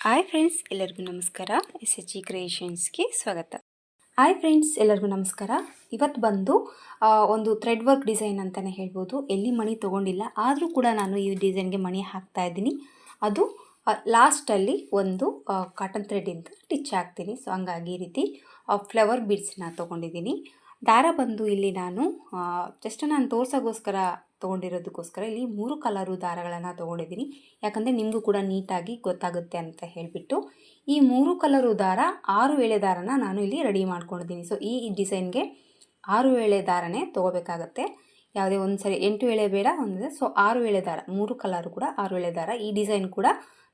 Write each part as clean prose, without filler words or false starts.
Hi friends, ಎಲ್ಲರಿಗೂ ನಮಸ್ಕಾರ. SHG ಕ್ರಿಯೇಷನ್ಸ್ಗೆ ಸ್ವಾಗತ. ಹಾಯ್ ಫ್ರೆಂಡ್ಸ್, ಎಲ್ಲರಿಗೂ ನಮಸ್ಕಾರ. ಇವತ್ತು ಬಂದು ಒಂದು ಥ್ರೆಡ್ ವರ್ಕ್ ಡಿಸೈನ್ ಅಂತಲೇ ಹೇಳ್ಬೋದು. ಎಲ್ಲಿ ಮಣಿ ತೊಗೊಂಡಿಲ್ಲ, ಆದರೂ ಕೂಡ ನಾನು ಈ ಡಿಸೈನ್ಗೆ ಮಣಿ ಹಾಕ್ತಾ ಇದ್ದೀನಿ. ಅದು ಲಾಸ್ಟಲ್ಲಿ ಒಂದು ಕಾಟನ್ ಥ್ರೆಡ್ಡಿಂದ ಸ್ಟಿಚ್ ಹಾಕ್ತೀನಿ. ಸೊ ಹಂಗಾಗಿ ಈ ರೀತಿ ಫ್ಲವರ್ ಬೀಡ್ಸ್ನ ತೊಗೊಂಡಿದ್ದೀನಿ. ದಾರ ಬಂದು ಇಲ್ಲಿ ನಾನು ಜಸ್ಟ್ ನಾನು ತೋರ್ಸೋಗೋಸ್ಕರ ತೊಗೊಂಡಿರೋದಕ್ಕೋಸ್ಕರ ಇಲ್ಲಿ 3 ಕಲರು ದಾರಗಳನ್ನು ತೊಗೊಂಡಿದ್ದೀನಿ. ಯಾಕಂದರೆ ನಿಮಗೂ ಕೂಡ ನೀಟಾಗಿ ಗೊತ್ತಾಗುತ್ತೆ ಅಂತ ಹೇಳಿಬಿಟ್ಟು ಈ 3 ಕಲರು ದಾರ 6 ಎಳೆ ದಾರನ ನಾನು ಇಲ್ಲಿ ರೆಡಿ ಮಾಡ್ಕೊಂಡಿದ್ದೀನಿ. ಸೊ ಈ ಡಿಸೈನ್ಗೆ 6 ಎಳೆ ದಾರನೇ ತೊಗೋಬೇಕಾಗತ್ತೆ. ಯಾವುದೇ ಒಂದು ಸರಿ 8 ಎಳೆ ಬೇಡ ಒಂದಿದೆ. ಸೊ 6 ಎಳೆ ದಾರ, 3 ಕಲರು ಕೂಡ 6 ಎಳೆ ದಾರ. ಈ ಡಿಸೈನ್ ಕೂಡ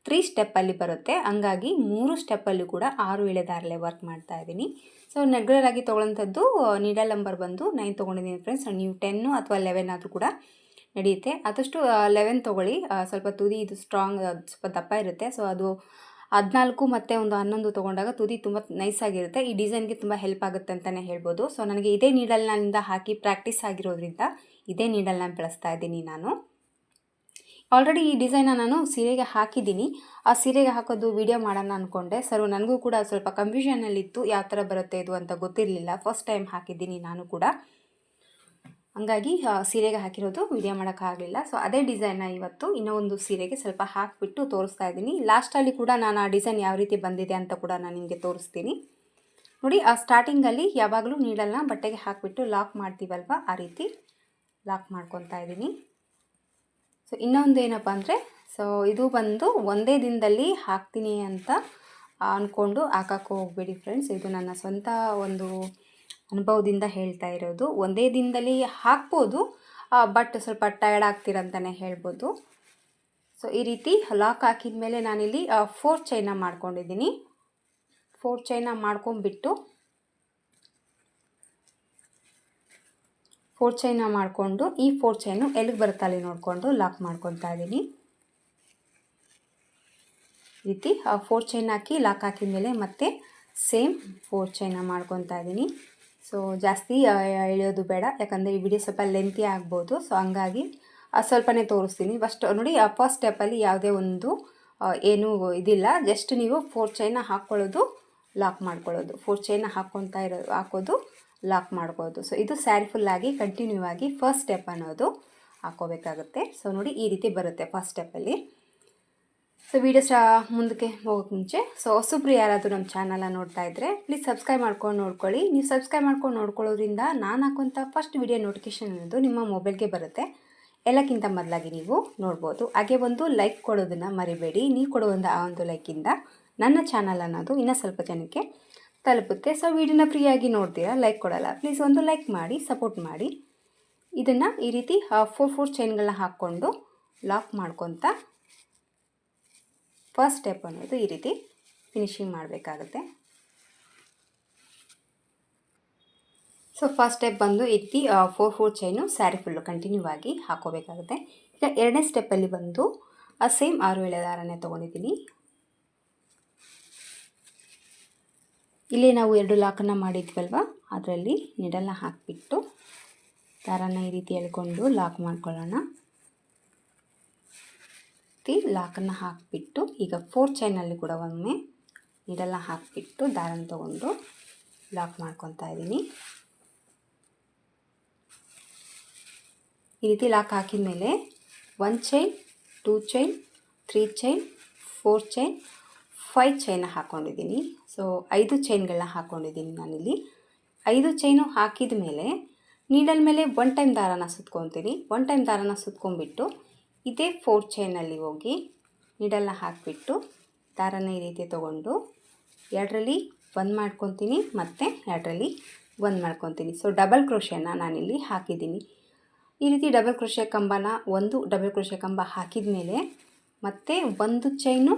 3 ಸ್ಟೆಪ್ಪಲ್ಲಿ ಬರುತ್ತೆ. ಹಂಗಾಗಿ 3 ಸ್ಟೆಪ್ಪಲ್ಲಿ ಕೂಡ 6 ಎಳೆ ದಾರಲ್ಲೇ ವರ್ಕ್ ಮಾಡ್ತಾ ಇದ್ದೀನಿ. ಸೊ ರೆಗ್ಯುಲರ್ ಆಗಿ ತೊಗೊಳ್ಳೋಂಥದ್ದು ನೀಡಲ್ ನಂಬರ್ ಬಂದು 9 ತೊಗೊಂಡಿದ್ದೀನಿ ಫ್ರೆಂಡ್ಸ್. ನೀವು 10 ಅಥವಾ 11 ಆದರೂ ಕೂಡ ನಡೆಯುತ್ತೆ. ಆದಷ್ಟು 11 ತೊಗೊಳ್ಳಿ. ಸ್ವಲ್ಪ ತುದಿ ಇದು ಸ್ಟ್ರಾಂಗ್, ಸ್ವಲ್ಪ ದಪ್ಪ ಇರುತ್ತೆ. ಸೊ ಅದು 14 ಮತ್ತು ಒಂದು 11 ತೊಗೊಂಡಾಗ ತುದಿ ತುಂಬ ನೈಸಾಗಿರುತ್ತೆ. ಈ ಡಿಸೈನ್ಗೆ ತುಂಬ ಹೆಲ್ಪ್ ಆಗುತ್ತೆ ಅಂತಲೇ ಹೇಳ್ಬೋದು. ಸೊ ನನಗೆ ಇದೇ ನೀಡಲ್ನಿಂದ ಹಾಕಿ ಪ್ರಾಕ್ಟೀಸ್ ಆಗಿರೋದ್ರಿಂದ ಇದೇ ನೀಡಲ್ನ ಬಳಸ್ತಾ ಇದ್ದೀನಿ ನಾನು. ಆಲ್ರೆಡಿ ಈ ಡಿಸೈನ್ನ ನಾನು ಸೀರೆಗೆ ಹಾಕಿದ್ದೀನಿ. ಆ ಸೀರೆಗೆ ಹಾಕೋದು ವಿಡಿಯೋ ಮಾಡೋಣ ಅಂದ್ಕೊಂಡೆ. ನನಗೂ ಕೂಡ ಸ್ವಲ್ಪ ಕನ್ಫ್ಯೂಷನಲ್ಲಿತ್ತು, ಯಾವ ಥರ ಬರುತ್ತೆ ಇದು ಅಂತ ಗೊತ್ತಿರಲಿಲ್ಲ. ಫಸ್ಟ್ ಟೈಮ್ ಹಾಕಿದ್ದೀನಿ ನಾನು ಕೂಡ, ಹಂಗಾಗಿ ಸೀರೆಗೆ ಹಾಕಿರೋದು ವಿಡಿಯೋ ಮಾಡೋಕ್ಕಾಗಲಿಲ್ಲ. ಸೊ ಅದೇ ಡಿಸೈನ್ನ ಇವತ್ತು ಇನ್ನೂ ಒಂದು ಸೀರೆಗೆ ಸ್ವಲ್ಪ ಹಾಕಿಬಿಟ್ಟು ತೋರಿಸ್ತಾ ಇದ್ದೀನಿ. ಲಾಸ್ಟಲ್ಲಿ ಕೂಡ ನಾನು ಆ ಡಿಸೈನ್ ಯಾವ ರೀತಿ ಬಂದಿದೆ ಅಂತ ಕೂಡ ನಾನು ನಿಮಗೆ ತೋರಿಸ್ತೀನಿ ನೋಡಿ. ಆ ಸ್ಟಾರ್ಟಿಂಗಲ್ಲಿ ಯಾವಾಗಲೂ ನೀಡಲ್ನ ಬಟ್ಟೆಗೆ ಹಾಕಿಬಿಟ್ಟು ಲಾಕ್ ಮಾಡ್ತೀವಲ್ವ, ಆ ರೀತಿ ಲಾಕ್ ಮಾಡ್ಕೊತಾ ಇದ್ದೀನಿ. ಸೊ ಇನ್ನೊಂದು ಏನಪ್ಪ ಅಂದರೆ, ಸೊ ಇದು ಬಂದು ಒಂದೇ ದಿನದಲ್ಲಿ ಹಾಕ್ತೀನಿ ಅಂತ ಅಂದ್ಕೊಂಡು ಹಾಕಕ್ಕೆ ಹೋಗಬೇಡಿ ಫ್ರೆಂಡ್ಸ್. ಇದು ನನ್ನ ಸ್ವಂತ ಒಂದು ಅನುಭವದಿಂದ ಹೇಳ್ತಾ ಇರೋದು. ಒಂದೇ ದಿನದಲ್ಲಿ ಹಾಕ್ಬೋದು, ಬಟ್ ಸ್ವಲ್ಪ ಟಯರ್ಡ್ ಆಗ್ತೀರಂತಲೇ ಹೇಳ್ಬೋದು. ಸೊ ಈ ರೀತಿ ಲಾಕ್ ಹಾಕಿದ ಮೇಲೆ ನಾನಿಲ್ಲಿ 4 ಚೈನ ಮಾಡ್ಕೊಂಡಿದ್ದೀನಿ. 4 ಚೈನ ಮಾಡ್ಕೊಂಡ್ಬಿಟ್ಟು 4 ಚೈನ ಮಾಡಿಕೊಂಡು ಈ 4 ಚೈನು ಎಲ್ಲಿಗೆ ಬರುತ್ತೆ ಅಲ್ಲಿ ನೋಡಿಕೊಂಡು ಲಾಕ್ ಮಾಡ್ಕೊತಾ ಇದ್ದೀನಿ. ಈ ರೀತಿ 4 ಚೈನ್ ಹಾಕಿ ಲಾಕ್ ಹಾಕಿದ ಮೇಲೆ ಮತ್ತೆ ಸೇಮ್ 4 ಚೈನ ಮಾಡ್ಕೊತಾ ಇದ್ದೀನಿ. ಸೊ ಜಾಸ್ತಿ ಎಳೆಯೋದು ಬೇಡ, ಯಾಕಂದರೆ ಈ ವಿಡಿಯೋ ಸ್ವಲ್ಪ ಲೆಂತಿ ಆಗ್ಬೋದು. ಸೊ ಹಂಗಾಗಿ ಸ್ವಲ್ಪನೇ ತೋರಿಸ್ತೀನಿ. ಫಸ್ಟ್ ನೋಡಿ, ಫಸ್ಟ್ ಸ್ಟೆಪ್ಪಲ್ಲಿ ಯಾವುದೇ ಒಂದು ಏನೂ ಇದಿಲ್ಲ. ಜಸ್ಟ್ ನೀವು 4 ಚೈನ ಹಾಕ್ಕೊಳ್ಳೋದು, ಲಾಕ್ ಮಾಡ್ಕೊಳ್ಳೋದು, 4 ಚೈನ ಹಾಕೋದು, ಲಾಕ್ ಮಾಡ್ಬೋದು. ಸೊ ಇದು ಸ್ಯಾರಿ ಫುಲ್ಲಾಗಿ ಕಂಟಿನ್ಯೂ ಆಗಿ ಫಸ್ಟ್ ಸ್ಟೆಪ್ ಅನ್ನೋದು ಹಾಕೋಬೇಕಾಗುತ್ತೆ. ಸೊ ನೋಡಿ, ಈ ರೀತಿ ಬರುತ್ತೆ ಫಸ್ಟ್ ಸ್ಟೆಪ್ಪಲ್ಲಿ. ಸೊ ವಿಡಿಯೋ ಮುಂದಕ್ಕೆ ಹೋಗೋಕ್ಕೆ ಮುಂಚೆ ಹೊಸಬ್ರು ಯಾರಾದರೂ ನಮ್ಮ ಚಾನಲ್ನ ನೋಡ್ತಾ ಇದ್ದರೆ ಪ್ಲೀಸ್ ಸಬ್ಸ್ಕ್ರೈಬ್ ಮಾಡ್ಕೊಂಡು ನೋಡ್ಕೊಳ್ಳಿ. ನೀವು ಸಬ್ಸ್ಕ್ರೈಬ್ ಮಾಡ್ಕೊಂಡು ನೋಡ್ಕೊಳ್ಳೋದ್ರಿಂದ ನಾನು ಹಾಕೋಂಥ ಫಸ್ಟ್ ವಿಡಿಯೋ ನೋಟಿಫಿಕೇಷನ್ ಅನ್ನೋದು ನಿಮ್ಮ ಮೊಬೈಲ್ಗೆ ಬರುತ್ತೆ. ಎಲ್ಲಕ್ಕಿಂತ ಮೊದಲಾಗಿ ನೀವು ನೋಡ್ಬೋದು. ಹಾಗೆ ಒಂದು ಲೈಕ್ ಕೊಡೋದನ್ನು ಮರಿಬೇಡಿ. ನೀವು ಕೊಡೋ ಆ ಒಂದು ಲೈಕಿಂದ ನನ್ನ ಚಾನಲ್ ಅನ್ನೋದು ಇನ್ನೂ ಸ್ವಲ್ಪ ಜನಕ್ಕೆ ತಲುಪುತ್ತೆ. ಸೊ ವಿಡಿಯೋನ ಫ್ರೀಯಾಗಿ ನೋಡ್ತೀರಾ, ಲೈಕ್ ಕೊಡಲ್ಲ, ಪ್ಲೀಸ್ ಒಂದು ಲೈಕ್ ಮಾಡಿ ಸಪೋರ್ಟ್ ಮಾಡಿ. ಇದನ್ನು ಈ ರೀತಿ 4 ಚೈನ್ಗಳನ್ನ ಹಾಕ್ಕೊಂಡು ಲಾಕ್ ಮಾಡ್ಕೊತ ಫಸ್ಟ್ ಸ್ಟೆಪ್ ಅನ್ನೋದು ಈ ರೀತಿ ಫಿನಿಶಿಂಗ್ ಮಾಡಬೇಕಾಗುತ್ತೆ. ಸೊ ಫಸ್ಟ್ ಸ್ಟೆಪ್ ಬಂದು ಈ ರೀತಿ 4 ಚೈನು ಸ್ಯಾರಿ ಫುಲ್ಲು ಕಂಟಿನ್ಯೂ ಆಗಿ ಹಾಕೋಬೇಕಾಗುತ್ತೆ. ಈಗ ಎರಡನೇ ಸ್ಟೆಪ್ಪಲ್ಲಿ ಬಂದು ಸೇಮ್ 6 ಎಳೆ ದಾರನೇ ತೊಗೊಂಡಿದ್ದೀನಿ. ಇಲ್ಲಿ ನಾವು 2 ಲಾಕನ್ನು ಮಾಡಿದ್ವಲ್ವ, ಅದರಲ್ಲಿ ನೀಡಲ್ನ ಹಾಕಿಬಿಟ್ಟು ದಾರನ ಈ ರೀತಿ ಎಳ್ಕೊಂಡು ಲಾಕ್ ಮಾಡ್ಕೊಳ್ಳೋಣ. ಲಾಕನ್ನು ಹಾಕಿಬಿಟ್ಟು ಈಗ 4 ಚೈನಲ್ಲಿ ಕೂಡ ಒಮ್ಮೆ ನೀಡಲ್ನ ಹಾಕಿಬಿಟ್ಟು ದಾರನ ತೊಗೊಂಡು ಲಾಕ್ ಮಾಡ್ಕೊತಾ ಇದ್ದೀನಿ. ಈ ರೀತಿ ಲಾಕ್ ಹಾಕಿದ ಮೇಲೆ 1 ಚೈನ್, 2 ಚೈನ್, 3 ಚೈನ್, 4 ಚೈನ್, 5 ಚೈನ ಹಾಕ್ಕೊಂಡಿದ್ದೀನಿ. ಸೊ 5 ಚೈನ್ಗಳನ್ನ ಹಾಕ್ಕೊಂಡಿದ್ದೀನಿ ನಾನಿಲ್ಲಿ. 5 ಚೈನು ಹಾಕಿದ ಮೇಲೆ ನೀಡಲ್ ಮೇಲೆ 1 ಟೈಮ್ ದಾರನ ಸುತ್ಕೊತೀನಿ. 1 ಟೈಮ್ ದಾರನ ಸುತ್ಕೊಂಡ್ಬಿಟ್ಟು ಇದೇ 4 ಚೈನಲ್ಲಿ ಹೋಗಿ ನೀಡಲ್ನ ಹಾಕಿಬಿಟ್ಟು ದಾರನ ಈ ರೀತಿ ತೊಗೊಂಡು 2ರಲ್ಲಿ 1 ಮಾಡ್ಕೊತೀನಿ ಮತ್ತು 2ರಲ್ಲಿ 1 ಮಾಡ್ಕೊತೀನಿ. ಸೊ ಡಬಲ್ ಕ್ರೋಶೆನ ನಾನಿಲ್ಲಿ ಹಾಕಿದ್ದೀನಿ. ಈ ರೀತಿ ಡಬಲ್ ಕ್ರೋಶೆ ಕಂಬನ ಒಂದು ಡಬಲ್ ಕ್ರೋಶೆ ಕಂಬ ಹಾಕಿದ ಮೇಲೆ ಮತ್ತೆ 1 ಚೈನು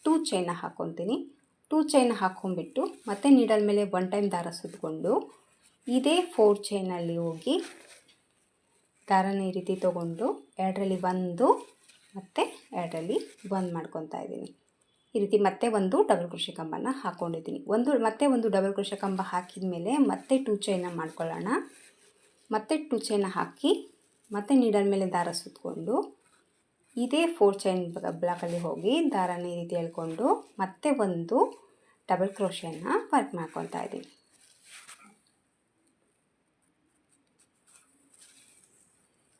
2 ಚೈನ ಹಾಕ್ಕೊತೀನಿ. 2 ಚೈನ ಹಾಕ್ಕೊಂಡ್ಬಿಟ್ಟು ಮತ್ತೆ ನೀಡಲ್ ಮೇಲೆ 1 ಟೈಮ್ ದಾರ ಸುತ್ತಕೊಂಡು ಇದೇ 4 ಚೈನಲ್ಲಿ ಹೋಗಿ ದಾರನ ಈ ರೀತಿ ತೊಗೊಂಡು 2ರಲ್ಲಿ 1 ಮತ್ತು 2ರಲ್ಲಿ 1 ಮಾಡ್ಕೊತಾ ಇದ್ದೀನಿ. ಈ ರೀತಿ ಮತ್ತೆ ಒಂದು ಡಬಲ್ ಕ್ರೋಶೆ ಕಂಬನ ಹಾಕ್ಕೊಂಡಿದ್ದೀನಿ. ಮತ್ತೆ ಒಂದು ಡಬಲ್ ಕ್ರೋಶೆ ಕಂಬ ಹಾಕಿದ ಮೇಲೆ ಮತ್ತೆ 2 ಚೈನ ಮಾಡ್ಕೊಳ್ಳೋಣ. ಮತ್ತೆ 2 ಚೈನ ಹಾಕಿ ಮತ್ತೆ ನೀಡಲ್ ಮೇಲೆ ದಾರ ಸುತ್ತಕೊಂಡು ಇದೇ 4 ಚೈನ್ ಬ್ಲಾಕಲ್ಲಿ ಹೋಗಿ ದಾರನ ಈ ರೀತಿ ಎಳ್ಕೊಂಡು ಮತ್ತೆ ಒಂದು ಡಬಲ್ ಕ್ರೋಶೆಯನ್ನು ವರ್ಕ್ ಮಾಡ್ಕೊತಾ ಇದ್ದೀನಿ.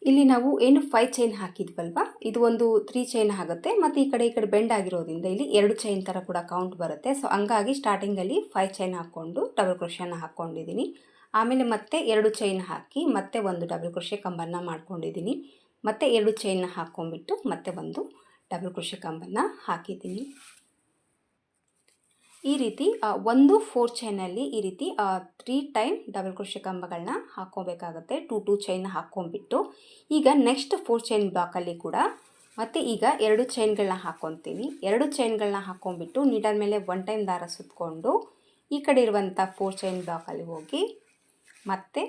ಇಲ್ಲಿ ನಾವು ಏನು 5 ಚೈನ್ ಹಾಕಿದ್ವಲ್ವ, ಇದು ಒಂದು 3 ಚೈನ್ ಆಗುತ್ತೆ ಮತ್ತು ಈ ಕಡೆ ಬೆಂಡ್ ಆಗಿರೋದ್ರಿಂದ ಇಲ್ಲಿ 2 ಚೈನ್ ಥರ ಕೂಡ ಕೌಂಟ್ ಬರುತ್ತೆ. ಸೊ ಹಂಗಾಗಿ ಸ್ಟಾರ್ಟಿಂಗಲ್ಲಿ 5 ಚೈನ್ ಹಾಕ್ಕೊಂಡು ಡಬಲ್ ಕ್ರೋಶೆಯನ್ನು ಹಾಕ್ಕೊಂಡಿದ್ದೀನಿ. ಆಮೇಲೆ ಮತ್ತೆ 2 ಚೈನ್ ಹಾಕಿ ಮತ್ತೆ ಒಂದು ಡಬಲ್ ಕ್ರೋಶೆ ಕಂಬನ್ನು ಮಾಡ್ಕೊಂಡಿದ್ದೀನಿ. ಮತ್ತೆ 2 ಚೈನ್ ಹಾಕ್ಕೊಂಡ್ಬಿಟ್ಟು ಮತ್ತೆ ಒಂದು ಡಬಲ್ ಕ್ರೋಶೆ ಕಂಬನ್ನು ಹಾಕಿದ್ದೀನಿ. ಈ ರೀತಿ ಒಂದು 4 ಚೈನಲ್ಲಿ ಈ ರೀತಿ 3 ಟೈಮ್ ಡಬಲ್ ಕ್ರೋಶೆ ಕಂಬಗಳನ್ನ ಹಾಕ್ಕೋಬೇಕಾಗುತ್ತೆ. 2 ಚೈನ್ ಹಾಕ್ಕೊಂಡ್ಬಿಟ್ಟು ಈಗ ನೆಕ್ಸ್ಟ್ 4 ಚೈನ್ ಬ್ಲಾಕಲ್ಲಿ ಕೂಡ ಮತ್ತೆ ಈಗ 2 ಚೈನ್ಗಳನ್ನ ಹಾಕ್ಕೊತೀನಿ. 2 ಚೈನ್ಗಳನ್ನ ಹಾಕ್ಕೊಂಡ್ಬಿಟ್ಟು ನೀಡಲ್ ಮೇಲೆ 1 ಟೈಮ್ ದಾರ ಸುತ್ತಕೊಂಡು ಈ ಕಡೆ ಇರುವಂಥ 4 ಚೈನ್ ಬ್ಲಾಕಲ್ಲಿ ಹೋಗಿ ಮತ್ತೆ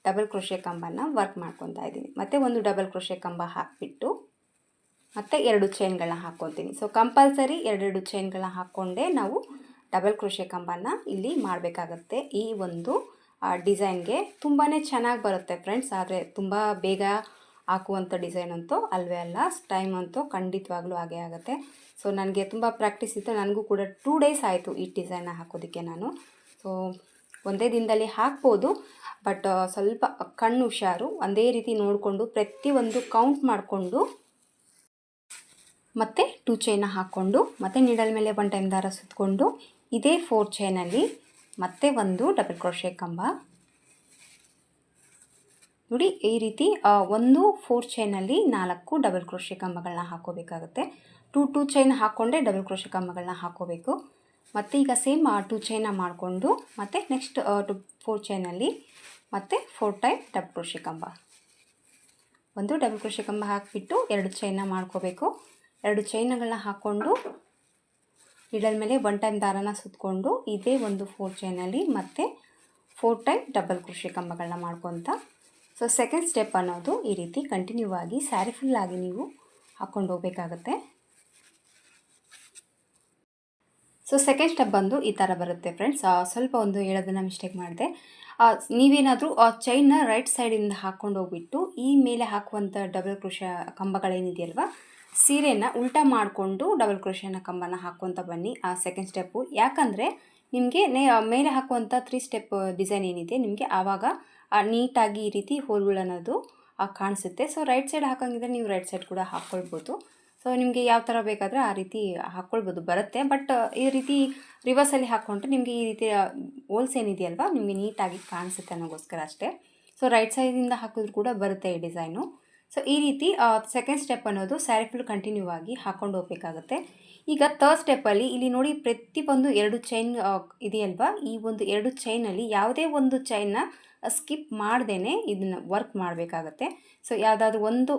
ಡಬಲ್ ಕ್ರೋಶೆ ಕಂಬನ ವರ್ಕ್ ಮಾಡ್ಕೊತಾ ಇದ್ದೀನಿ. ಮತ್ತೆ ಒಂದು ಡಬಲ್ ಕ್ರೋಶೆ ಕಂಬ ಹಾಕಿಬಿಟ್ಟು ಮತ್ತೆ 2 ಚೈನ್ಗಳನ್ನ ಹಾಕ್ಕೊತೀನಿ. ಸೊ ಕಂಪಲ್ಸರಿ 2 ಚೈನ್ಗಳನ್ನ ಹಾಕ್ಕೊಂಡೇ ನಾವು ಡಬಲ್ ಕ್ರೋಶೆ ಕಂಬನ ಇಲ್ಲಿ ಮಾಡಬೇಕಾಗತ್ತೆ. ಈ ಒಂದು ಡಿಸೈನ್ಗೆ ತುಂಬಾ ಚೆನ್ನಾಗಿ ಬರುತ್ತೆ ಫ್ರೆಂಡ್ಸ್. ಆದರೆ ತುಂಬ ಬೇಗ ಹಾಕುವಂಥ ಡಿಸೈನ್ ಅಂತೂ ಅಲ್ವೇ ಅಲ್ಲ, ಟೈಮ್ ಅಂತೂ ಖಂಡಿತವಾಗ್ಲೂ ಹಾಗೇ ಆಗುತ್ತೆ. ಸೊ ನನಗೆ ತುಂಬ ಪ್ರಾಕ್ಟೀಸ್ ಇತ್ತು, ನನಗೂ ಕೂಡ 2 ಡೇಸ್ ಆಯಿತು ಈ ಡಿಸೈನ್ನ ಹಾಕೋದಕ್ಕೆ ನಾನು. ಸೊ ಒಂದೇ ದಿನದಲ್ಲಿ ಹಾಕ್ಬೋದು, ಬಟ್ ಸ್ವಲ್ಪ ಕಣ್ಣು ಹುಷಾರು, ಒಂದೇ ರೀತಿ ನೋಡಿಕೊಂಡು ಪ್ರತಿಯೊಂದು ಕೌಂಟ್ ಮಾಡಿಕೊಂಡು ಮತ್ತು 2 ಚೈನ ಹಾಕ್ಕೊಂಡು ಮತ್ತೆ ನೀಡಲ್ ಮೇಲೆ 1 ಟೈಮ್ ದಾರ ಸುತ್ತಕೊಂಡು ಇದೇ 4 ಚೈನಲ್ಲಿ ಮತ್ತೆ ಒಂದು ಡಬಲ್ ಕ್ರೋಶೆ ಕಂಬ ನೋಡಿ. ಈ ರೀತಿ ಒಂದು 4 ಚೈನಲ್ಲಿ 4 ಡಬಲ್ ಕ್ರೋಶೆ ಕಂಬಗಳನ್ನ ಹಾಕೋಬೇಕಾಗುತ್ತೆ. 2 ಚೈನ್ ಹಾಕ್ಕೊಂಡೆ ಡಬಲ್ ಕ್ರೋಶೆ ಕಂಬಗಳನ್ನ ಹಾಕೋಬೇಕು. ಮತ್ತು ಈಗ ಸೇಮ್ 2 ಚೈನ ಮಾಡಿಕೊಂಡು ಮತ್ತು ನೆಕ್ಸ್ಟ್ 4 ಚೈನಲ್ಲಿ ಮತ್ತು 4 ಟೈಮ್ ಡಬಲ್ ಕ್ರೋಶೆ ಕಂಬ, ಒಂದು ಡಬಲ್ ಕ್ರೋಶೆ ಕಂಬ ಹಾಕಿಬಿಟ್ಟು 2 ಚೈನ ಮಾಡ್ಕೋಬೇಕು. 2 ಚೈನ್ಗಳನ್ನ ಹಾಕ್ಕೊಂಡು ನೀಡಲ್ ಮೇಲೆ 1 ಟೈಮ್ ದಾರನ ಸುತ್ತಕೊಂಡು ಇದೇ ಒಂದು 4 ಚೈನಲ್ಲಿ ಮತ್ತೆ 4 ಟೈಮ್ ಡಬಲ್ ಕ್ರೋಶೆ ಕಂಬಗಳನ್ನ ಮಾಡ್ಕೊತ, ಸೊ ಸೆಕೆಂಡ್ ಸ್ಟೆಪ್ ಅನ್ನೋದು ಈ ರೀತಿ ಕಂಟಿನ್ಯೂ ಆಗಿ ಸ್ಯಾರಿ ಫುಲ್ಲಾಗಿ ನೀವು ಹಾಕ್ಕೊಂಡು ಹೋಗಬೇಕಾಗತ್ತೆ. ಸೊ ಸೆಕೆಂಡ್ ಸ್ಟೆಪ್ ಬಂದು ಈ ಥರ ಬರುತ್ತೆ ಫ್ರೆಂಡ್ಸ್. ಸ್ವಲ್ಪ ಒಂದು ಹೇಳೋದನ್ನು ಮಿಸ್ಟೇಕ್ ಮಾಡಿದೆ. ನೀವೇನಾದರೂ ಚೈನ್ನ ರೈಟ್ ಸೈಡಿಂದ ಹಾಕ್ಕೊಂಡು ಹೋಗ್ಬಿಟ್ಟು ಈ ಮೇಲೆ ಹಾಕುವಂಥ ಡಬಲ್ ಕ್ರೋಶೆ ಕಂಬಗಳೇನಿದೆಯಲ್ವ, ಸೀರೆನ ಉಲ್ಟಾ ಮಾಡಿಕೊಂಡು ಡಬಲ್ ಕ್ರೋಶೆನ ಕಂಬನ ಹಾಕ್ಕೊತ ಬನ್ನಿ. ಆ ಸೆಕೆಂಡ್ ಸ್ಟೆಪ್ಪು ಯಾಕಂದರೆ ನಿಮಗೆ ಮೇಲೆ ಹಾಕುವಂಥ 3 ಸ್ಟೆಪ್ ಡಿಸೈನ್ ಏನಿದೆ ನಿಮಗೆ ಆವಾಗ ನೀಟಾಗಿ ಈ ರೀತಿ ಹೋಲ್ಗಳನ್ನೋದು ಕಾಣಿಸುತ್ತೆ. ಸೊ ರೈಟ್ ಸೈಡ್ ಹಾಕೋಂಗಿದ್ರೆ ನೀವು ರೈಟ್ ಸೈಡ್ ಕೂಡ ಹಾಕ್ಕೊಳ್ಬೋದು. ಸೊ ನಿಮಗೆ ಯಾವ ಥರ ಬೇಕಾದರೆ ಆ ರೀತಿ ಹಾಕ್ಕೊಳ್ಬೋದು, ಬರುತ್ತೆ. ಬಟ್ ಈ ರೀತಿ ರಿವರ್ಸಲ್ಲಿ ಹಾಕ್ಕೊಂಡ್ರೆ ನಿಮಗೆ ಈ ರೀತಿ ಹೋಲ್ಸ್ ಏನಿದೆಯಲ್ವ ನಿಮಗೆ ನೀಟಾಗಿ ಕಾಣಿಸುತ್ತೆ ಅನ್ನೋಗೋಸ್ಕರ ಅಷ್ಟೇ. ಸೊ ರೈಟ್ ಸೈಡಿಂದ ಹಾಕಿದ್ರು ಕೂಡ ಬರುತ್ತೆ ಈ ಡಿಸೈನು. ಸೊ ಈ ರೀತಿ ಸೆಕೆಂಡ್ ಸ್ಟೆಪ್ ಅನ್ನೋದು ಸ್ಯಾರಿ ಫುಲ್ ಕಂಟಿನ್ಯೂ ಆಗಿ ಹಾಕ್ಕೊಂಡು ಹೋಗಬೇಕಾಗುತ್ತೆ. ಈಗ ಥರ್ಡ್ ಸ್ಟೆಪ್ಪಲ್ಲಿ ಇಲ್ಲಿ ನೋಡಿ ಪ್ರತಿಯೊಂದು 2 ಚೈನ್ ಇದೆಯಲ್ವ, ಈ ಒಂದು 2 ಚೈನಲ್ಲಿ ಯಾವುದೇ ಒಂದು ಚೈನ್ನ ಸ್ಕಿಪ್ ಮಾಡ್ದೇ ಇದನ್ನು ವರ್ಕ್ ಮಾಡಬೇಕಾಗತ್ತೆ. ಸೊ ಯಾವುದಾದ್ರೂ ಒಂದು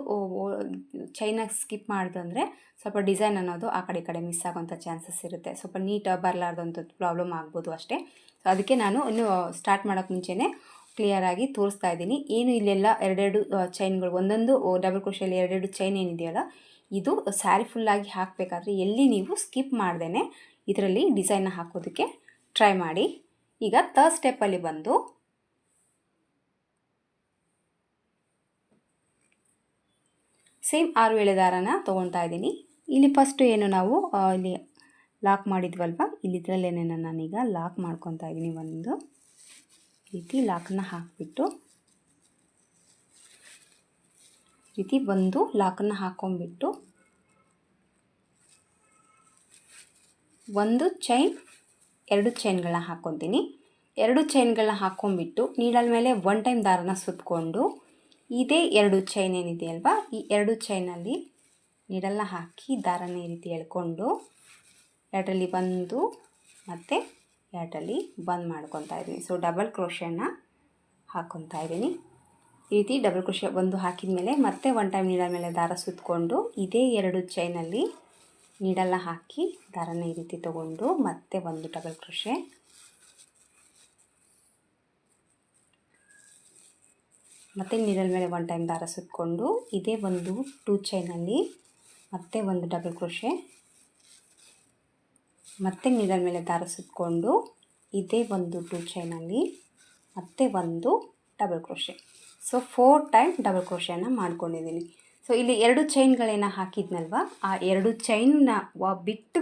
ಚೈನ ಸ್ಕಿಪ್ ಮಾಡಿದಂದರೆ ಸ್ವಲ್ಪ ಡಿಸೈನ್ ಅನ್ನೋದು ಆ ಕಡೆ ಮಿಸ್ ಆಗೋಂಥ ಚಾನ್ಸಸ್ ಇರುತ್ತೆ, ಸ್ವಲ್ಪ ನೀಟ್ ಬರಲಾರ್ದಂಥದ್ದು ಪ್ರಾಬ್ಲಮ್ ಆಗ್ಬೋದು ಅಷ್ಟೇ. ಸೊ ಅದಕ್ಕೆ ನಾನು ಇನ್ನು ಸ್ಟಾರ್ಟ್ ಮಾಡೋಕ್ಕೆ ಮುಂಚೆನೇ ಕ್ಲಿಯರಾಗಿ ತೋರಿಸ್ತಾ ಇದ್ದೀನಿ. ಏನು ಇಲ್ಲೆಲ್ಲ 2 ಚೈನ್ಗಳು, ಒಂದೊಂದು ಡಬಲ್ ಕ್ರೋಶೆಯಲ್ಲಿ 2 ಚೈನ್ ಏನಿದೆಯಲ್ಲ, ಇದು ಸ್ಯಾರಿ ಫುಲ್ಲಾಗಿ ಹಾಕಬೇಕಾದ್ರೆ ಎಲ್ಲಿ ನೀವು ಸ್ಕಿಪ್ ಮಾಡ್ದೇ ಇದರಲ್ಲಿ ಡಿಸೈನ್ನ ಹಾಕೋದಕ್ಕೆ ಟ್ರೈ ಮಾಡಿ. ಈಗ ಥರ್ಡ್ ಸ್ಟೆಪ್ಪಲ್ಲಿ ಬಂದು ಸೇಮ್ 6 ಎಳೆ ದಾರನ ತೊಗೊಳ್ತಾ ಇದ್ದೀನಿ. ಇಲ್ಲಿ ಫಸ್ಟು ಏನು ನಾವು ಇಲ್ಲಿ ಲಾಕ್ ಮಾಡಿದ್ವಲ್ವ, ಇಲ್ಲಿದ್ರಲ್ಲೇನೆ ನಾನೀಗ ಲಾಕ್ ಮಾಡ್ಕೊತಾ ಇದ್ದೀನಿ. ಒಂದು ರೀತಿ ಲಾಕನ್ನು ಹಾಕಿಬಿಟ್ಟು ರೀತಿ ಒಂದು ಲಾಕನ್ನು ಹಾಕ್ಕೊಂಡ್ಬಿಟ್ಟು ಒಂದು ಚೈನ್ 2 ಚೈನ್ಗಳನ್ನ ಹಾಕ್ಕೊತೀನಿ. 2 ಚೈನ್ಗಳನ್ನ ಹಾಕ್ಕೊಂಡ್ಬಿಟ್ಟು ನೀಡಲ್ ಮೇಲೆ 1 ಟೈಮ್ ದಾರನ ಸುತ್ತಕೊಂಡು ಇದೇ 2 ಚೈನ್ ಏನಿದೆಯಲ್ವ, ಈ 2 ಚೈನಲ್ಲಿ ನೀಡಲ್ನ ಹಾಕಿ ದಾರನ ಈ ರೀತಿ ಎಳ್ಕೊಂಡು 2ರಲ್ಲಿ ಒಂದು ಮತ್ತು 2ರಲ್ಲಿ ಬಂದ್ ಮಾಡ್ಕೊತಾ ಇದ್ದೀನಿ. ಸೊ ಡಬಲ್ ಕ್ರೋಶೆನ ಹಾಕ್ಕೊತಾ ಇದ್ದೀನಿ. ಈ ರೀತಿ ಡಬಲ್ ಕ್ರೋಶೆ ಒಂದು ಹಾಕಿದ ಮೇಲೆ ಮತ್ತೆ 1 ಟೈಮ್ ನೀಡಲ್ ಮೇಲೆ ದಾರ ಸುತ್ತಕೊಂಡು ಇದೇ 2 ಚೈನಲ್ಲಿ ನೀಡಲ್ನ ಹಾಕಿ ದಾರನ ಈ ರೀತಿ ತೊಗೊಂಡು ಮತ್ತೆ ಒಂದು ಡಬಲ್ ಕ್ರೋಶೆ, ಮತ್ತು ನೀಡಲ್ ಮೇಲೆ 1 ಟೈಮ್ ದಾರ ಸುತ್ತಕೊಂಡು ಇದೇ ಒಂದು 2 ಚೈನಲ್ಲಿ ಮತ್ತೆ ಒಂದು ಡಬಲ್ ಕ್ರೋಶೆ, ಮತ್ತೆ ನೀಡಲ್ ಮೇಲೆ ದಾರ ಸುತ್ತಕೊಂಡು ಇದೇ ಒಂದು 2 ಚೈನಲ್ಲಿ ಮತ್ತೆ ಒಂದು double crochet. So 4 time double ಕ್ರೋಶೆನ ಮಾಡ್ಕೊಂಡಿದ್ದೀನಿ. ಸೊ ಇಲ್ಲಿ 2 ಚೈನ್ಗಳೇನ ಹಾಕಿದ್ನಲ್ವ, ಆ 2 ಚೈನ್ನ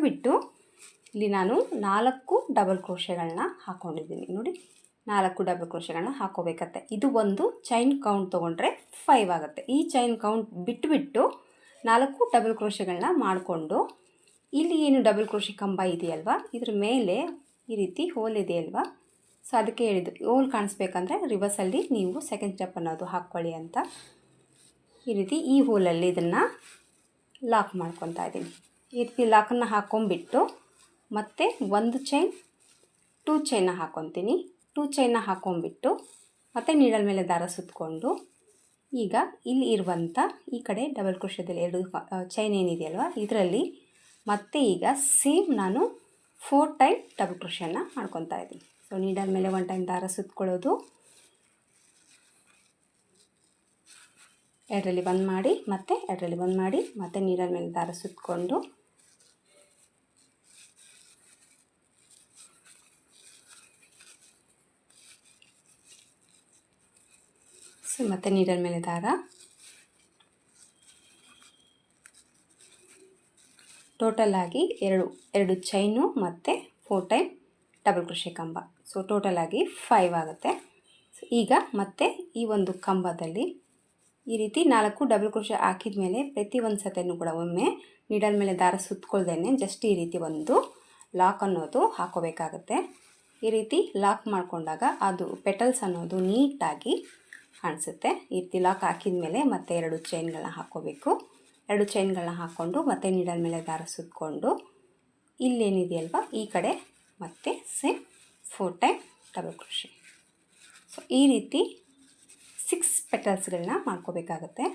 ಬಿಟ್ಟು ಇಲ್ಲಿ ನಾನು 4 ಡಬಲ್ ಕ್ರೋಶೆಗಳನ್ನ ಹಾಕ್ಕೊಂಡಿದ್ದೀನಿ. ನೋಡಿ, 4 ಡಬಲ್ ಕ್ರೋಶೆಗಳನ್ನ ಹಾಕೋಬೇಕತ್ತೆ. ಇದು ಒಂದು ಚೈನ್ ಕೌಂಟ್ ತೊಗೊಂಡ್ರೆ 5 ಆಗುತ್ತೆ. ಈ ಚೈನ್ ಕೌಂಟ್ ಬಿಟ್ಟು 4 ಡಬಲ್ ಕ್ರೋಶೆಗಳನ್ನ ಮಾಡಿಕೊಂಡು ಇಲ್ಲಿ ಏನು ಡಬಲ್ ಕ್ರೋಶೆ ಕಂಬ ಇದೆಯಲ್ವ, ಇದ್ರ ಮೇಲೆ ಈ ರೀತಿ ಹೋಲ್ ಇದೆಯಲ್ವ, ಸೊ ಅದಕ್ಕೆ ಹೇಳಿದ್ದು ಹೋಲ್ ಕಾಣಿಸ್ಬೇಕಂದ್ರೆ ರಿವರ್ಸಲ್ಲಿ ನೀವು ಸೆಕೆಂಡ್ ಸ್ಟೆಪ್ ಅನ್ನೋದು ಹಾಕ್ಕೊಳ್ಳಿ ಅಂತ. ಈ ರೀತಿ ಈ ಹೋಲಲ್ಲಿ ಇದನ್ನು ಲಾಕ್ ಮಾಡ್ಕೊತಾ ಇದ್ದೀನಿ. ಈ ರೀತಿ ಲಾಕನ್ನು ಹಾಕ್ಕೊಂಬಿಟ್ಟು ಮತ್ತೆ ಒಂದು ಚೈನ್ 2 ಚೈನ್ನ ಹಾಕ್ಕೊತೀನಿ. 2 ಚೈನ್ನ ಹಾಕ್ಕೊಂಬಿಟ್ಟು ಮತ್ತು ನೀಡಲ್ ಮೇಲೆ ದಾರ ಸುತ್ತಕೊಂಡು ಈಗ ಇಲ್ಲಿ ಇರುವಂಥ ಈ ಕಡೆ ಡಬಲ್ ಕ್ರೋಶದಲ್ಲಿ 2 ಚೈನ್ ಏನಿದೆಯಲ್ವ ಇದರಲ್ಲಿ ಮತ್ತೆ ಈಗ ಸೇಮ್ ನಾನು 4 ಟೈಮ್ ಡಬಲ್ ಕ್ರೋಶೆಯನ್ನು ಮಾಡ್ಕೊತಾ ಇದ್ದೀನಿ. ಸೊ ನೀಡಲ್ ಮೇಲೆ 1 ಟೈಮ್ ದಾರ ಸುತ್ತಕೊಳ್ಳೋದು, ಎರಡರಲ್ಲಿ ಬಂದ್ ಮಾಡಿ ಮತ್ತೆ ಎರಡರಲ್ಲಿ ಬಂದ್ ಮಾಡಿ ಮತ್ತೆ ನೀಡಲ್ ಮೇಲೆ ದಾರ ಸುತ್ತಕೊಂಡು ಸೊ ಮತ್ತೆ ನೀಡಲ್ ಮೇಲೆ ದಾರ, ಟೋಟಲ್ ಆಗಿ ಎರಡು ಚೈನು ಮತ್ತು 4 ಟೈಮ್ ಡಬಲ್ ಕ್ರೋಶೆ ಕಂಬ. ಸೊ ಟೋಟಲ್ ಆಗಿ 5 ಆಗುತ್ತೆ. ಸೊ ಈಗ ಮತ್ತೆ ಈ ಒಂದು ಕಂಬದಲ್ಲಿ ಈ ರೀತಿ 4 ಡಬಲ್ ಕ್ರೋಶೆ ಹಾಕಿದ ಮೇಲೆ ಪ್ರತಿ ಒಂದು ಸತಿನೂ ಕೂಡ ಒಮ್ಮೆ ನೀಡಲ್ ಮೇಲೆ ದಾರ ಸುತ್ತಕೊಳ್ದೇನೆ ಜಸ್ಟ್ ಈ ರೀತಿ ಒಂದು ಲಾಕ್ ಅನ್ನೋದು ಹಾಕೋಬೇಕಾಗುತ್ತೆ. ಈ ರೀತಿ ಲಾಕ್ ಮಾಡಿಕೊಂಡಾಗ ಅದು ಪೆಟಲ್ಸ್ ಅನ್ನೋದು ನೀಟಾಗಿ ಕಾಣಿಸುತ್ತೆ. ಈ ರೀತಿ ಲಾಕ್ ಹಾಕಿದ ಮೇಲೆ ಮತ್ತೆ 2 ಚೈನ್ಗಳನ್ನ ಹಾಕ್ಕೋಬೇಕು. 2 ಚೈನ್ಗಳನ್ನ ಹಾಕ್ಕೊಂಡು ಮತ್ತೆ ನೀಡಲ್ ಮೇಲೆ ದಾರ ಸುತ್ತಕೊಂಡು ಇಲ್ಲೇನಿದೆಯಲ್ವ ಈ ಕಡೆ ಮತ್ತೆ same 4 time double crochet. So ಈ ರೀತಿ 6 ಪೆಟಲ್ಸ್ಗಳನ್ನ ಮಾಡ್ಕೋಬೇಕಾಗತ್ತೆ.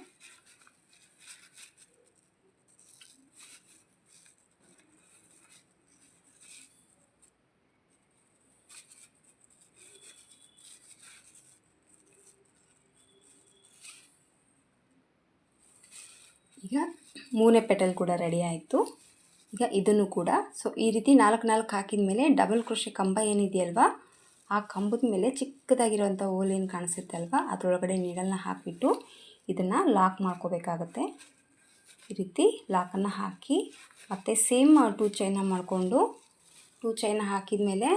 ಈಗ 3ನೇ ಪೆಟಲ್ ಕೂಡ ರೆಡಿ ಆಯಿತು. ಈಗ ಇದನ್ನು ಕೂಡ ಸೊ ಈ ರೀತಿ 4 ಹಾಕಿದ ಮೇಲೆ ಡಬಲ್ ಕ್ರೋಶೆ ಕಂಬ ಏನಿದೆಯಲ್ವ ಆ ಕಂಬದ ಮೇಲೆ ಚಿಕ್ಕದಾಗಿರೋಂಥ ಹೋಲ್ ಏನು ಕಾಣಿಸುತ್ತೆ ಅಲ್ವಾ ಅದರೊಳಗಡೆ ನೀಡಲ್ನ ಹಾಕಿಬಿಟ್ಟು ಇದನ್ನು ಲಾಕ್ ಮಾಡ್ಕೋಬೇಕಾಗತ್ತೆ. ಈ ರೀತಿ ಲಾಕನ್ನು ಹಾಕಿ ಮತ್ತು ಸೇಮ್ 2 ಚೈನ ಮಾಡಿಕೊಂಡು 2 ಚೈನ ಹಾಕಿದ ಮೇಲೆ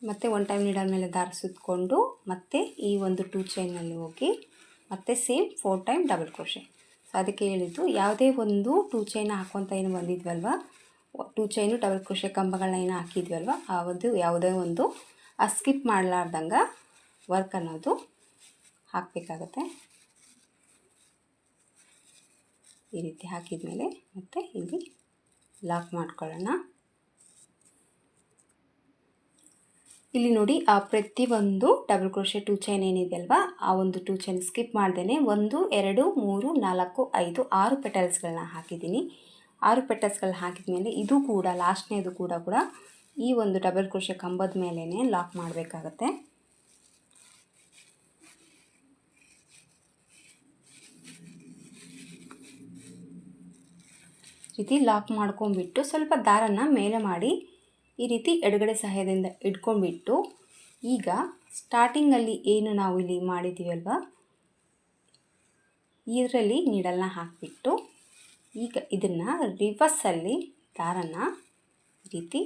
ಮತ್ತು 1 ಟೈಮ್ ನೀಡಲ್ ಮೇಲೆ ದಾರ ಸುತ್ತಕೊಂಡು ಮತ್ತು ಈ ಒಂದು 2 ಚೈನಲ್ಲಿ ಹೋಗಿ ಮತ್ತು same 4 time double crochet. So ಅದಕ್ಕೆ ಹೇಳಿದ್ದು ಯಾವುದೇ ಒಂದು 2 ಚೈನ ಹಾಕ್ಕೊತ ಏನು ಬಂದಿದ್ವಲ್ವ 2 ಚೈನು ಡಬಲ್ ಕ್ರೋಶೆ ಕಂಬಗಳನ್ನ ಏನು ಹಾಕಿದ್ವಲ್ವ ಆ ಒಂದು ಯಾವುದೇ ಒಂದು ಸ್ಕಿಪ್ ಮಾಡಲಾರ್ದಂಗೆ ವರ್ಕ್ ಅನ್ನೋದು ಹಾಕಬೇಕಾಗತ್ತೆ. ಈ ರೀತಿ ಹಾಕಿದ ಮೇಲೆ ಮತ್ತೆ ಇಲ್ಲಿ ಲಾಕ್ ಮಾಡ್ಕೊಳ್ಳೋಣ. ಇಲ್ಲಿ ನೋಡಿ ಆ ಪ್ರತಿಯೊಂದು ಡಬಲ್ ಕ್ರೋಶೆ 2 ಚೈನ್ ಏನಿದೆ ಅಲ್ವಾ ಆ ಒಂದು 2 ಚೈನ್ ಸ್ಕಿಪ್ ಮಾಡ್ದೇನೆ 1 2 3 4 5 6 ಪೆಟಲ್ಸ್ಗಳನ್ನ ಹಾಕಿದ್ದೀನಿ. 6 ಪೆಟಲ್ಸ್ಗಳನ್ನ ಹಾಕಿದ ಮೇಲೆ ಇದು ಕೂಡ ಲಾಸ್ಟ್ನೇದು ಕೂಡ ಈ ಒಂದು ಡಬಲ್ ಕ್ರೋಶೆ ಕಂಬದ ಮೇಲೇ ಲಾಕ್ ಮಾಡಬೇಕಾಗತ್ತೆ. ಈ ರೀತಿ ಲಾಕ್ ಮಾಡ್ಕೊಂಡ್ಬಿಟ್ಟು ಸ್ವಲ್ಪ ದಾರನ ಮೇಲೆ ಮಾಡಿ ಈ ರೀತಿ ಎಡಗಡೆ ಸಹಾಯದಿಂದ ಇಟ್ಕೊಂಡ್ಬಿಟ್ಟು ಈಗ ಸ್ಟಾರ್ಟಿಂಗಲ್ಲಿ ಏನು ನಾವು ಇಲ್ಲಿ ಮಾಡಿದ್ದೀವಿ ಅಲ್ವಾ ಇದರಲ್ಲಿ ನೀಡಲ್ನ ಹಾಕಿಬಿಟ್ಟು ಈಗ ಇದನ್ನು ರಿವರ್ಸಲ್ಲಿ ದಾರನ ಈ ರೀತಿ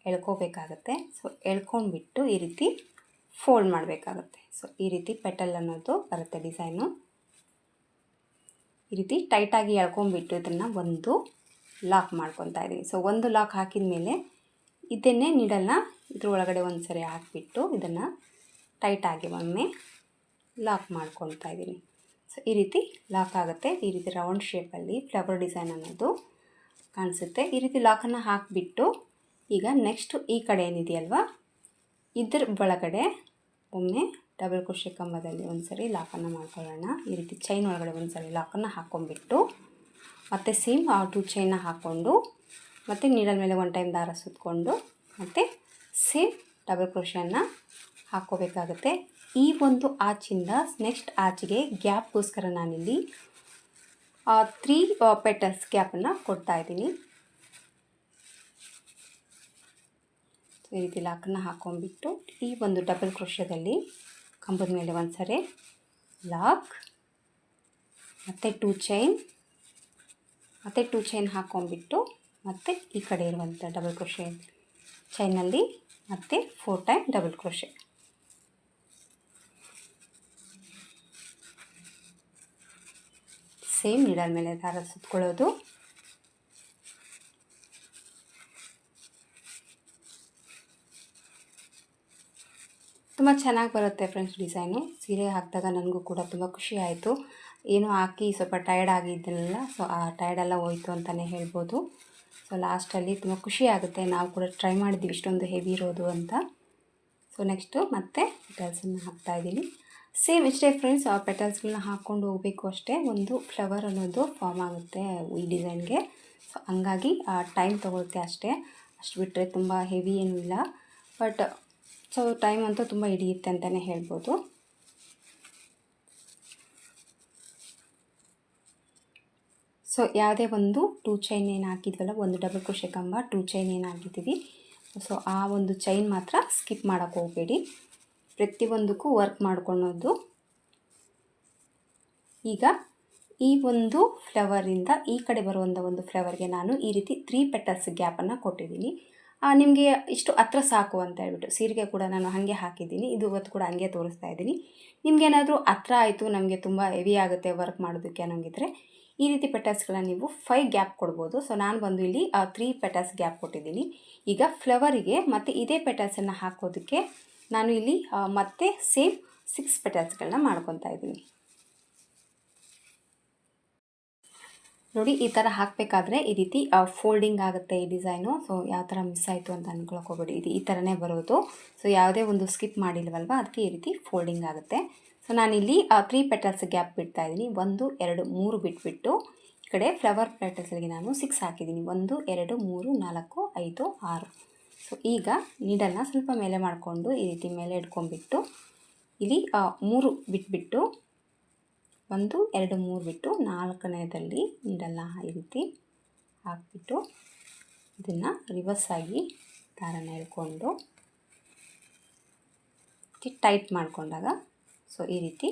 ಎಳ್ಕೋಬೇಕಾಗತ್ತೆ. ಸೊ ಎಳ್ಕೊಂಡ್ಬಿಟ್ಟು ಈ ರೀತಿ ಫೋಲ್ಡ್ ಮಾಡಬೇಕಾಗತ್ತೆ. ಸೊ ಈ ರೀತಿ ಪೆಟಲ್ ಅನ್ನೋದು ಬರುತ್ತೆ ಡಿಸೈನು. ಈ ರೀತಿ ಟೈಟಾಗಿ ಎಳ್ಕೊಂಡ್ಬಿಟ್ಟು ಇದನ್ನು ಒಂದು ಲಾಕ್ ಮಾಡ್ಕೊತಾ ಇದ್ದೀನಿ. ಸೊ ಒಂದು ಲಾಕ್ ಹಾಕಿದ ಮೇಲೆ ಇದನ್ನೇ ನೀಡಲ್ನ ಇದ್ರ ಒಳಗಡೆ ಒಂದು ಸರಿ ಹಾಕಿಬಿಟ್ಟು ಇದನ್ನು ಟೈಟಾಗಿ ಒಮ್ಮೆ ಲಾಕ್ ಮಾಡ್ಕೊತಾ ಇದ್ದೀನಿ. ಸೊ ಈ ರೀತಿ ಲಾಕ್ ಆಗುತ್ತೆ. ಈ ರೀತಿ ರೌಂಡ್ ಶೇಪಲ್ಲಿ ಫ್ಲವರ್ ಡಿಸೈನ್ ಅನ್ನೋದು ಕಾಣಿಸುತ್ತೆ. ಈ ರೀತಿ ಲಾಕನ್ನು ಹಾಕಿಬಿಟ್ಟು ಈಗ ನೆಕ್ಸ್ಟು ಈ ಕಡೆ ಏನಿದೆಯಲ್ವ ಇದ್ರ ಒಳಗಡೆ ಒಮ್ಮೆ ಡಬಲ್ ಕ್ರೋಶೆ ಕಂಬದಲ್ಲಿ ಒಂದು ಸರಿ ಲಾಕನ್ನು ಮಾಡ್ಕೊಳ್ಳೋಣ. ಈ ರೀತಿ ಚೈನ್ ಒಳಗಡೆ ಒಂದು ಸರಿ ಲಾಕನ್ನು ಹಾಕ್ಕೊಂಡ್ಬಿಟ್ಟು ಮತ್ತು ಸೇಮ್ ಆ 2 ಚೈನ್ನ ಹಾಕ್ಕೊಂಡು ಮತ್ತು ನೀಡಲ್ ಮೇಲೆ 1 ಟೈಮ್ ದಾರ ಸುತ್ತಕೊಂಡು ಮತ್ತು ಸೇಮ್ ಡಬಲ್ ಕ್ರೋಶೆಯನ್ನು ಹಾಕ್ಕೋಬೇಕಾಗುತ್ತೆ. ಈ ಒಂದು ಆಚಿಂದ ನೆಕ್ಸ್ಟ್ ಆಚಿಗೆ ಗ್ಯಾಪ್ಗೋಸ್ಕರ ನಾನಿಲ್ಲಿ 3 ಪೆಟಲ್ಸ್ ಗ್ಯಾಪನ್ನು ಕೊಡ್ತಾ ಇದ್ದೀನಿ. ಈ ರೀತಿ ಲಾಕನ್ನು ಹಾಕ್ಕೊಂಡ್ಬಿಟ್ಟು ಈ ಒಂದು ಡಬಲ್ ಕ್ರೋಶೆದಲ್ಲಿ ಕಂಬದ ಮೇಲೆ ಒಂದು ಸರಿ ಲಾಕ್ ಮತ್ತು 2 ಚೈನ್, ಮತ್ತು 2 ಚೈನ್ ಹಾಕ್ಕೊಂಡ್ಬಿಟ್ಟು ಮತ್ತು ಈ ಕಡೆ ಇರುವಂಥ ಡಬಲ್ ಕ್ರೋಶೆ ಚೈನಲ್ಲಿ ಮತ್ತು 4 time double crochet. Same needle ಮೇಲೆ ದಾರ ಸುತ್ಕೊಳ್ಳೋದು. ತುಂಬ ಚೆನ್ನಾಗಿ ಬರುತ್ತೆ ಫ್ರೆಂಡ್ಸ್ ಡಿಸೈನು. ಸೀರೆ ಹಾಕಿದಾಗ ನನಗೂ ಕೂಡ ತುಂಬ ಖುಷಿ ಆಯಿತು. ಏನೋ ಹಾಕಿ ಸ್ವಲ್ಪ ಟಯರ್ಡ್ ಆಗಿದ್ದೆನಲ್ಲ, ಸೊ ಆ ಟಯರ್ಡೆಲ್ಲ ಹೋಯಿತು ಅಂತಲೇ ಹೇಳ್ಬೋದು. ಸೊ ಲಾಸ್ಟಲ್ಲಿ ತುಂಬ ಖುಷಿ ಆಗುತ್ತೆ. ನಾವು ಕೂಡ ಟ್ರೈ ಮಾಡಿದ್ದೀವಿ ಇಷ್ಟೊಂದು ಹೆವಿ ಇರೋದು ಅಂತ. ಸೊ ನೆಕ್ಸ್ಟು ಮತ್ತೆ ಪೆಟಲ್ಸನ್ನು ಹಾಕ್ತಾಯಿದ್ದೀನಿ. ಸೇಮ್ ಇಷ್ಟೇ ಫ್ರೆಂಡ್ಸ್, ಆ ಪೆಟಲ್ಸ್ಗಳನ್ನ ಹಾಕ್ಕೊಂಡು ಹೋಗಬೇಕು ಅಷ್ಟೇ. ಒಂದು ಫ್ಲವರ್ ಅನ್ನೋದು ಫಾರ್ಮ್ ಆಗುತ್ತೆ ಈ ಡಿಸೈನ್ಗೆ. ಸೊ ಹಂಗಾಗಿ ಟೈಮ್ ತೊಗೊಳುತ್ತೆ ಅಷ್ಟೇ. ಅಷ್ಟು ಬಿಟ್ಟರೆ ತುಂಬ ಹೆವಿ ಏನೂ ಇಲ್ಲ, ಬಟ್ ಸೊ ಟೈಮ್ ಅಂತೂ ತುಂಬ ಹಿಡಿಯುತ್ತೆ ಅಂತಲೇ ಹೇಳ್ಬೋದು. ಸೊ ಯಾವುದೇ ಒಂದು 2 ಚೈನ್ ಏನು ಹಾಕಿದ್ವಲ್ಲ, ಒಂದು ಡಬಲ್ ಕ್ರೋಶೆ ಕಂಬ 2 ಚೈನ್ ಏನು ಹಾಕಿದ್ದೀವಿ, ಸೊ ಆ ಒಂದು ಚೈನ್ ಮಾತ್ರ ಸ್ಕಿಪ್ ಮಾಡೋಕ್ಕೆ ಹೋಗಬೇಡಿ. ಪ್ರತಿಯೊಂದಕ್ಕೂ ವರ್ಕ್ ಮಾಡ್ಕೊಳ್ಳೋದು. ಈಗ ಈ ಒಂದು ಫ್ಲವರಿಂದ ಈ ಕಡೆ ಬರುವಂಥ ಒಂದು ಫ್ಲವರ್ಗೆ ನಾನು ಈ ರೀತಿ 3 ಪೆಟಲ್ಸ್ ಗ್ಯಾಪನ್ನು ಕೊಟ್ಟಿದ್ದೀನಿ. ನಿಮಗೆ ಇಷ್ಟು ಹತ್ರ ಸಾಕು ಅಂತ ಹೇಳ್ಬಿಟ್ಟು ಸೀರೆಗೆ ಕೂಡ ನಾನು ಹಾಗೆ ಹಾಕಿದ್ದೀನಿ. ಇದು ಇವತ್ತು ಕೂಡ ಹಾಗೆ ತೋರಿಸ್ತಾ ಇದ್ದೀನಿ. ನಿಮಗೇನಾದರೂ ಹತ್ರ ಆಯಿತು, ನಮಗೆ ತುಂಬ ಹೆವಿ ಆಗುತ್ತೆ ವರ್ಕ್ ಮಾಡೋದಕ್ಕೆ ಅನ್ನೋಂಗಿದ್ರೆ ಈ ರೀತಿ ಪೆಟಲ್ಸ್ಗಳನ್ನ ನೀವು 5 ಗ್ಯಾಪ್ ಕೊಡ್ಬೋದು. ಸೊ ನಾನು ಬಂದು ಇಲ್ಲಿ 3 ಪೆಟಲ್ಸ್ ಗ್ಯಾಪ್ ಕೊಟ್ಟಿದ್ದೀನಿ. ಈಗ ಫ್ಲವರಿಗೆ ಮತ್ತು ಇದೇ ಪೆಟಲ್ಸನ್ನು ಹಾಕೋದಕ್ಕೆ ನಾನು ಇಲ್ಲಿ ಮತ್ತೆ ಸೇಮ್ 6 ಪೆಟಲ್ಸ್ಗಳನ್ನ ಮಾಡ್ಕೊತಾ ಇದ್ದೀನಿ. ನೋಡಿ, ಈ ಥರ ಹಾಕಬೇಕಾದ್ರೆ ಈ ರೀತಿ ಫೋಲ್ಡಿಂಗ್ ಆಗುತ್ತೆ ಈ ಡಿಸೈನು. ಸೊ ಯಾವ ಥರ ಮಿಸ್ ಆಯಿತು ಅಂತ ಅನ್ಕೊಳಕ್ಕೆ ಹೋಗಬೇಡಿ. ಇದು ಈ ಥರನೇ ಬರೋದು. ಸೊ ಯಾವುದೇ ಒಂದು ಸ್ಕಿಪ್ ಮಾಡಿಲ್ವಲ್ವ, ಅದಕ್ಕೆ ಈ ರೀತಿ ಫೋಲ್ಡಿಂಗ್ ಆಗುತ್ತೆ. ಸೊ ನಾನಿಲ್ಲಿ 3 ಪೆಟಲ್ಸ್ ಗ್ಯಾಪ್ ಬಿಡ್ತಾ ಇದ್ದೀನಿ. 1 2 3 ಬಿಟ್ಬಿಟ್ಟು ಈ ಕಡೆ ಫ್ಲವರ್ ಪೆಟಲ್ಸ್ಗೆ ನಾನು 6 ಹಾಕಿದ್ದೀನಿ. 1 2 3 4 5 6. ಸೊ ಈಗ ನೀಡಲ್ನ ಸ್ವಲ್ಪ ಮೇಲೆ ಮಾಡಿಕೊಂಡು ಈ ರೀತಿ ಮೇಲೆ ಇಟ್ಕೊಂಡ್ಬಿಟ್ಟು ಇಲ್ಲಿ 3 ಬಿಟ್ಬಿಟ್ಟು 1 2 3 ಬಿಟ್ಟು 4ನೇದಲ್ಲಿ ನೀಡಲ್ನ ಈ ರೀತಿ ಹಾಕಿಬಿಟ್ಟು ಇದನ್ನು ರಿವರ್ಸ್ ಆಗಿ ದಾರನ ಎಳ್ಕೊಂಡು ಟೈಟ್ ಮಾಡಿಕೊಂಡಾಗ ಸೊ ಈ ರೀತಿ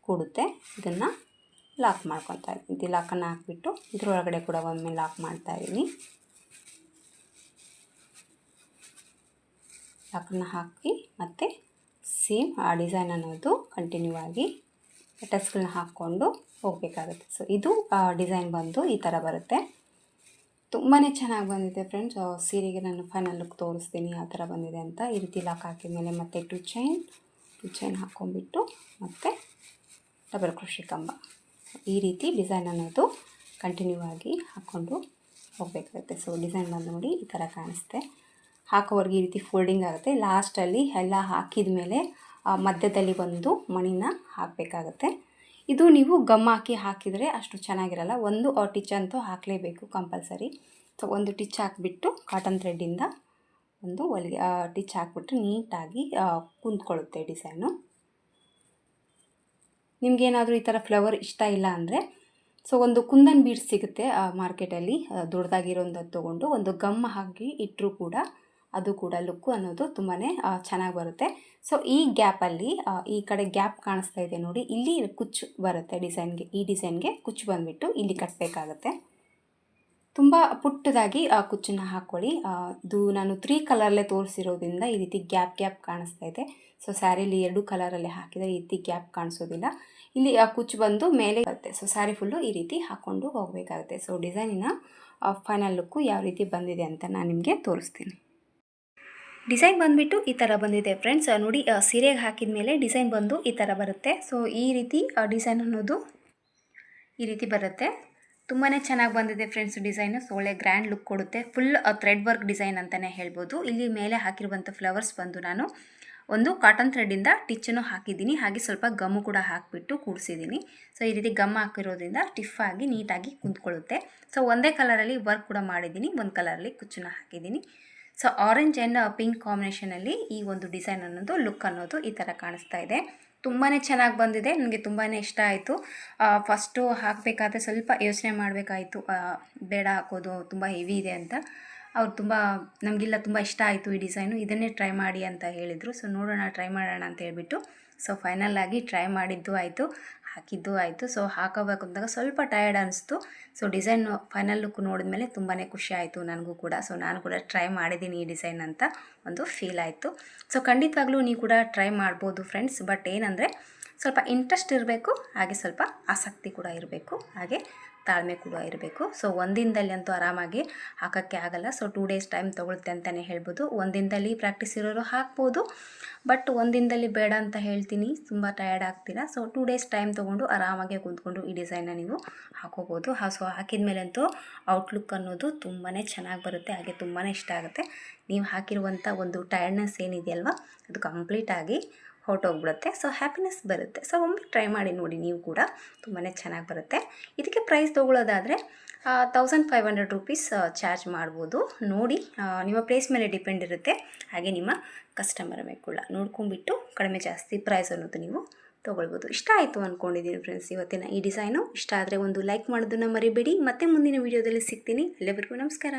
ಕೂಡುತ್ತೆ. ಇದನ್ನು ಲಾಕ್ ಮಾಡ್ಕೊತಾ ಇದ್ದೀನಿ. ಲಾಕನ್ನು ಹಾಕಿಬಿಟ್ಟು ಇದರೊಳಗಡೆ ಕೂಡ ಒಮ್ಮೆ ಲಾಕ್ ಮಾಡ್ತಾಯಿದ್ದೀನಿ. ಲಾಕನ್ನು ಹಾಕಿ ಮತ್ತು ಸೇಮ್ ಆ ಡಿಸೈನ್ ಅನ್ನೋದು ಕಂಟಿನ್ಯೂ ಆಗಿ ಪೆಟಲ್ಸ್ಗಳನ್ನ ಹಾಕ್ಕೊಂಡು ಹೋಗಬೇಕಾಗುತ್ತೆ. ಸೊ ಇದು ಡಿಸೈನ್ ಬಂದು ಈ ಥರ ಬರುತ್ತೆ. ತುಂಬಾ ಚೆನ್ನಾಗಿ ಬಂದಿದೆ ಫ್ರೆಂಡ್ಸ್. ಸೀರೆಗೆ ನಾನು ಫೈನಲ್ ಲುಕ್ ತೋರಿಸ್ತೀನಿ ಯಾವ ಥರ ಬಂದಿದೆ ಅಂತ. ಈ ರೀತಿ ಲಾಕ್ ಹಾಕಿದ ಮೇಲೆ ಮತ್ತೆ 2 ಚೈನ್ ಹಾಕ್ಕೊಂಡ್ಬಿಟ್ಟು ಮತ್ತು ಡಬಲ್ ಕ್ರೋಶೆ ಕಂಬ, ಈ ರೀತಿ ಡಿಸೈನ್ ಅನ್ನೋದು ಕಂಟಿನ್ಯೂ ಆಗಿ ಹಾಕ್ಕೊಂಡು ಹೋಗಬೇಕಾಗುತ್ತೆ. ಸೊ ಡಿಸೈನ್ ಬಂದು ನೋಡಿ ಈ ಥರ ಕಾಣಿಸುತ್ತೆ. ಹಾಕೋವರೆಗೆ ಈ ರೀತಿ ಫೋಲ್ಡಿಂಗ್ ಆಗುತ್ತೆ. ಲಾಸ್ಟಲ್ಲಿ ಎಲ್ಲ ಹಾಕಿದ ಮೇಲೆ ಮಧ್ಯದಲ್ಲಿ ಒಂದು ಮಣಿನ ಹಾಕಬೇಕಾಗತ್ತೆ. ಇದು ನೀವು ಗಮ್ ಹಾಕಿದರೆ ಅಷ್ಟು ಚೆನ್ನಾಗಿರಲ್ಲ. ಒಂದು ಟಿಚ್ ಅಂತೂ ಹಾಕಲೇಬೇಕು ಕಂಪಲ್ಸರಿ. ಸೊ ಒಂದು ಟಿಚ್ ಹಾಕಿಬಿಟ್ಟು ಕಾಟನ್ ಥ್ರೆಡ್ಡಿಂದ ಒಂದು ಹೊಲಿಗೆ ಟಿಚ್ ಹಾಕ್ಬಿಟ್ರೆ ನೀಟಾಗಿ ಕುಂತ್ಕೊಳ್ಳುತ್ತೆ ಡಿಸೈನು. ನಿಮಗೇನಾದರೂ ಈ ಥರ ಫ್ಲವರ್ ಇಷ್ಟ ಇಲ್ಲ ಅಂದರೆ ಸೊ ಒಂದು ಕುಂದನ್ ಬೀಡ್ಸ್ ಸಿಗುತ್ತೆ ಮಾರ್ಕೆಟಲ್ಲಿ, ದೊಡ್ಡದಾಗಿರೋಂಥದ್ದು ತೊಗೊಂಡು ಒಂದು ಗಮ್ ಹಾಕಿ ಇಟ್ಟರೂ ಕೂಡ ಅದು ಕೂಡ ಲುಕ್ಕು ಅನ್ನೋದು ತುಂಬಾ ಚೆನ್ನಾಗಿ ಬರುತ್ತೆ. ಸೊ ಈ ಗ್ಯಾಪಲ್ಲಿ ಈ ಕಡೆ ಗ್ಯಾಪ್ ಕಾಣಿಸ್ತಾ ಇದೆ ನೋಡಿ, ಇಲ್ಲಿ ಕುಚ್ಚು ಬರುತ್ತೆ ಡಿಸೈನ್ಗೆ. ಈ ಡಿಸೈನ್ಗೆ ಕುಚ್ಚು ಬಂದುಬಿಟ್ಟು ಇಲ್ಲಿ ಕಟ್ಟಬೇಕಾಗತ್ತೆ. ತುಂಬ ಪುಟ್ಟದಾಗಿ ಕುಚ್ಚನ್ನು ಹಾಕ್ಕೊಳ್ಳಿ. ಇದು ನಾನು 3 ಕಲರಲ್ಲೇ ತೋರಿಸಿರೋದ್ರಿಂದ ಈ ರೀತಿ ಗ್ಯಾಪ್ ಕಾಣಿಸ್ತಾ ಇದೆ. ಸೊ ಸ್ಯಾರಿಲಿ 2 ಕಲರಲ್ಲಿ ಹಾಕಿದರೆ ಈ ರೀತಿ ಗ್ಯಾಪ್ ಕಾಣಿಸೋದಿಲ್ಲ. ಇಲ್ಲಿ ಕುಚ್ಚು ಬಂದು ಮೇಲೆ ಬರುತ್ತೆ. ಸೊ ಸ್ಯಾರಿ ಫುಲ್ಲು ಈ ರೀತಿ ಹಾಕ್ಕೊಂಡು ಹೋಗಬೇಕಾಗುತ್ತೆ. ಸೊ ಡಿಸೈನಿನ ಫೈನಲ್ ಲುಕ್ಕು ಯಾವ ರೀತಿ ಬಂದಿದೆ ಅಂತ ನಾನು ನಿಮಗೆ ತೋರಿಸ್ತೀನಿ. ಡಿಸೈನ್ ಬಂದುಬಿಟ್ಟು ಈ ಥರ ಬಂದಿದೆ ಫ್ರೆಂಡ್ಸ್. ನೋಡಿ, ಸೀರೆಗೆ ಹಾಕಿದ ಮೇಲೆ ಡಿಸೈನ್ ಬಂದು ಈ ಥರ ಬರುತ್ತೆ. ಸೊ ಈ ರೀತಿ ಡಿಸೈನ್ ಅನ್ನೋದು ಈ ರೀತಿ ಬರುತ್ತೆ. ತುಂಬಾ ಚೆನ್ನಾಗಿ ಬಂದಿದೆ ಫ್ರೆಂಡ್ಸ್ ಡಿಸೈನು. ಸೊ ಒಳ್ಳೆ ಗ್ರ್ಯಾಂಡ್ ಲುಕ್ ಕೊಡುತ್ತೆ. ಫುಲ್ ಥ್ರೆಡ್ ವರ್ಕ್ ಡಿಸೈನ್ ಅಂತಲೇ ಹೇಳ್ಬೋದು. ಇಲ್ಲಿ ಮೇಲೆ ಹಾಕಿರುವಂಥ ಫ್ಲವರ್ಸ್ ಬಂದು ನಾನು ಒಂದು ಕಾಟನ್ ಥ್ರೆಡ್ಡಿಂದ ಟಿಚ್ಚನ್ನು ಹಾಕಿದ್ದೀನಿ. ಹಾಗೆ ಸ್ವಲ್ಪ ಗಮ್ಮು ಕೂಡ ಹಾಕಿಬಿಟ್ಟು ಕೂಡಿಸಿದ್ದೀನಿ. ಸೊ ಈ ರೀತಿ ಗಮ್ ಹಾಕಿರೋದ್ರಿಂದ ಸ್ಟಿಫಾಗಿ ನೀಟಾಗಿ ಕುಂತ್ಕೊಳ್ಳುತ್ತೆ. ಸೊ ಒಂದೇ ಕಲರಲ್ಲಿ ವರ್ಕ್ ಕೂಡ ಮಾಡಿದ್ದೀನಿ, ಒಂದು ಕಲರಲ್ಲಿ ಕುಚ್ಚನ್ನು ಹಾಕಿದ್ದೀನಿ. ಸೊ ಆರೆಂಜ್ ಆ್ಯಂಡ್ ಪಿಂಕ್ ಕಾಂಬಿನೇಷನಲ್ಲಿ ಈ ಒಂದು ಡಿಸೈನ್ ಅನ್ನೋದು ಲುಕ್ ಅನ್ನೋದು ಈ ಥರ ಕಾಣಿಸ್ತಾ ಇದೆ. ತುಂಬಾ ಚೆನ್ನಾಗಿ ಬಂದಿದೆ. ನನಗೆ ತುಂಬಾ ಇಷ್ಟ ಆಯಿತು. ಫಸ್ಟು ಹಾಕಬೇಕಾದ್ರೆ ಸ್ವಲ್ಪ ಯೋಚನೆ ಮಾಡಬೇಕಾಯಿತು, ಬೇಡ ಹಾಕೋದು ತುಂಬ ಹೆವಿ ಇದೆ ಅಂತ. ಅವ್ರು ನಮಗೆಲ್ಲ ತುಂಬ ಇಷ್ಟ ಆಯಿತು ಈ ಡಿಸೈನು, ಇದನ್ನೇ ಟ್ರೈ ಮಾಡಿ ಅಂತ ಹೇಳಿದರು. ಸೊ ನೋಡೋಣ, ಟ್ರೈ ಮಾಡೋಣ ಅಂತ ಹೇಳ್ಬಿಟ್ಟು ಸೊ ಫೈನಲ್ ಆಗಿ ಟ್ರೈ ಮಾಡಿದ್ದು ಆಯಿತು. ಹಾಕಿದ್ದು ಆಯಿತು. ಸೊ ಹಾಕೋಬೇಕು ಅಂದಾಗ ಸ್ವಲ್ಪ ಟಯರ್ಡ್ ಅನಿಸ್ತು. ಸೊ ಡಿಸೈನ್ ಫೈನಲ್ ಲುಕ್ ನೋಡಿದ್ಮೇಲೆ ತುಂಬಾ ಖುಷಿ ಆಯಿತು ನನಗೂ ಕೂಡ. ಸೊ ನಾನು ಕೂಡ ಟ್ರೈ ಮಾಡಿದ್ದೀನಿ ಈ ಡಿಸೈನ್ ಅಂತ ಒಂದು ಫೀಲ್ ಆಯಿತು. ಸೊ ಖಂಡಿತವಾಗ್ಲೂ ನೀವು ಕೂಡ ಟ್ರೈ ಮಾಡ್ಬೋದು ಫ್ರೆಂಡ್ಸ್. ಬಟ್ ಏನಂದರೆ ಸ್ವಲ್ಪ ಇಂಟ್ರೆಸ್ಟ್ ಇರಬೇಕು, ಹಾಗೆ ಸ್ವಲ್ಪ ಆಸಕ್ತಿ ಕೂಡ ಇರಬೇಕು, ಹಾಗೆ ತಾಳ್ಮೆ ಕೂಡ ಇರಬೇಕು. ಸೊ ಒಂದಿನದಲ್ಲಿ ಅಂತೂ ಆರಾಮಾಗಿ ಹಾಕೋಕ್ಕೆ ಆಗಲ್ಲ. ಸೊ 2 ಡೇಸ್ ಟೈಮ್ ತೊಗೊಳುತ್ತೆ ಅಂತಲೇ ಹೇಳ್ಬೋದು. ಒಂದಿನದಲ್ಲಿ ಪ್ರಾಕ್ಟೀಸ್ ಇರೋರು ಹಾಕ್ಬೋದು, ಬಟ್ ಒಂದಿನದಲ್ಲಿ ಬೇಡ ಅಂತ ಹೇಳ್ತೀನಿ, ತುಂಬ ಟಯರ್ಡ್ ಆಗ್ತೀರಾ. ಸೊ 2 ಡೇಸ್ ಟೈಮ್ ತೊಗೊಂಡು ಆರಾಮಾಗಿ ಕೂತ್ಕೊಂಡು ಈ ಡಿಸೈನ್ನ ನೀವು ಹಾಕೋಬೋದು. ಸೊ ಹಾಕಿದ ಮೇಲಂತೂ ಔಟ್ಲುಕ್ ಅನ್ನೋದು ತುಂಬಾ ಚೆನ್ನಾಗಿ ಬರುತ್ತೆ, ಹಾಗೆ ತುಂಬಾ ಇಷ್ಟ ಆಗುತ್ತೆ. ನೀವು ಹಾಕಿರುವಂಥ ಒಂದು ಟಯರ್ಡ್ನೆಸ್ ಏನಿದೆಯಲ್ವ ಅದು ಕಂಪ್ಲೀಟಾಗಿ ಹೊರಟೋಗ್ಬಿಡುತ್ತೆ. ಸೊ ಹ್ಯಾಪಿನೆಸ್ ಬರುತ್ತೆ. ಸೊ ಒಮ್ಮೆ ಟ್ರೈ ಮಾಡಿ ನೋಡಿ ನೀವು ಕೂಡ, ತುಂಬಾ ಚೆನ್ನಾಗಿ ಬರುತ್ತೆ. ಇದಕ್ಕೆ ಪ್ರೈಸ್ ತೊಗೊಳ್ಳೋದಾದರೆ 1500 ರೂಪೀಸ್ ಚಾರ್ಜ್ ಮಾಡ್ಬೋದು. ನೋಡಿ, ನಿಮ್ಮ ಪ್ಲೇಸ್ ಮೇಲೆ ಡಿಪೆಂಡ್ ಇರುತ್ತೆ, ಹಾಗೆ ನಿಮ್ಮ ಕಸ್ಟಮರ್ ಮೇಲೆ ಕೂಡ ನೋಡ್ಕೊಂಡ್ಬಿಟ್ಟು ಕಡಿಮೆ ಜಾಸ್ತಿ ಪ್ರೈಸ್ ಅನ್ನೋದು ನೀವು ತೊಗೊಳ್ಬೋದು. ಇಷ್ಟ ಆಯಿತು ಅಂದ್ಕೊಂಡಿದ್ದೀನಿ ಫ್ರೆಂಡ್ಸ್ ಇವತ್ತಿನ ಈ ಡಿಸೈನು. ಇಷ್ಟ ಆದರೆ ಒಂದು ಲೈಕ್ ಮಾಡೋದನ್ನು ಮರಿಬೇಡಿ. ಮತ್ತೆ ಮುಂದಿನ ವೀಡಿಯೋದಲ್ಲಿ ಸಿಗ್ತೀನಿ. ಅಲ್ಲಿವರೆಗೂ ನಮಸ್ಕಾರ.